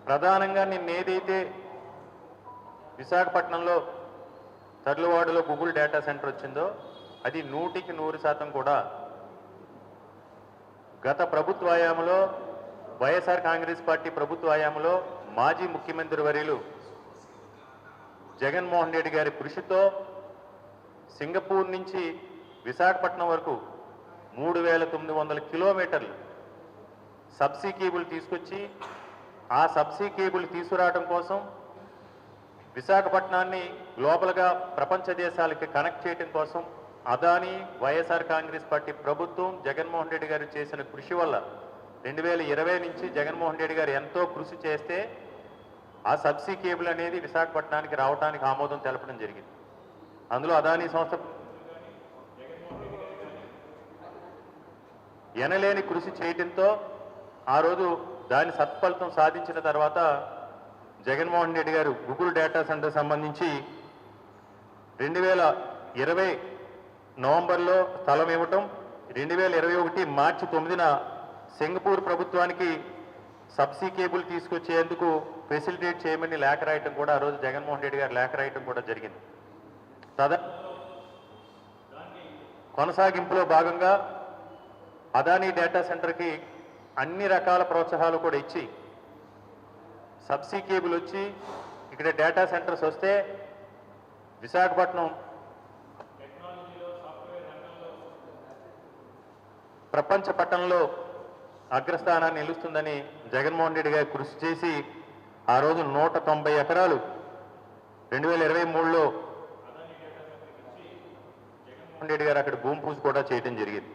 ప్రధానంగా నిన్న ఏదైతే విశాఖపట్నంలో తర్లువాడలో గూగుల్ డేటా సెంటర్ వచ్చిందో అది 100% కూడా గత ప్రభుత్వ హయాంలో వైఎస్ఆర్ కాంగ్రెస్ పార్టీ ప్రభుత్వ హయాంలో మాజీ ముఖ్యమంత్రి వర్యులు జగన్మోహన్ రెడ్డి గారి కృషితో సింగపూర్ నుంచి విశాఖపట్నం వరకు 3900 కిలోమీటర్లు సబ్సీ కేబుల్ తీసుకొచ్చి ఆ సబ్సీ కేబుల్ తీసుకురావడం కోసం విశాఖపట్నాన్ని గ్లోబల్గా ప్రపంచ దేశాలకి కనెక్ట్ చేయడం కోసం అదానీ వైఎస్ఆర్ కాంగ్రెస్ పార్టీ ప్రభుత్వం జగన్మోహన్ రెడ్డి గారు చేసిన కృషి వల్ల 2020 నుంచి జగన్మోహన్ రెడ్డి గారు ఎంతో కృషి చేస్తే ఆ సబ్సీ కేబుల్ అనేది విశాఖపట్నానికి రావడానికి ఆమోదం తెలపడం జరిగింది. అందులో అదానీ సంస్థ ఎనలేని కృషి చేయడంతో ఆ రోజు దాని సత్ఫలితం సాధించిన తర్వాత జగన్మోహన్ రెడ్డి గారు గూగుల్ డేటా సెంటర్ సంబంధించి 2020 నవంబర్లో స్థలం ఇవ్వటం, 2021 మార్చి 9న సింగపూర్ ప్రభుత్వానికి సబ్సీ కేబుల్ తీసుకొచ్చేందుకు ఫెసిలిటేట్ చేయమని లేఖ రాయటం కూడా ఆ రోజు జగన్మోహన్ రెడ్డి గారు లేఖ రాయటం కూడా జరిగింది. కొనసాగింపులో భాగంగా అదానీ డేటా సెంటర్కి అన్ని రకాల ప్రోత్సాహాలు కూడా ఇచ్చి సబ్సీ కేబుల్ వచ్చి ఇక్కడ డేటా సెంటర్స్ వస్తే విశాఖపట్నం ప్రపంచ పట్టణంలో అగ్రస్థానాన్ని నిలుస్తుందని జగన్మోహన్ రెడ్డి గారు కృషి చేసి ఆ రోజు 190 ఎకరాలు 2023లో జగన్మోహన్ రెడ్డి గారు అక్కడ భూమి పూజ కూడా చేయడం జరిగింది.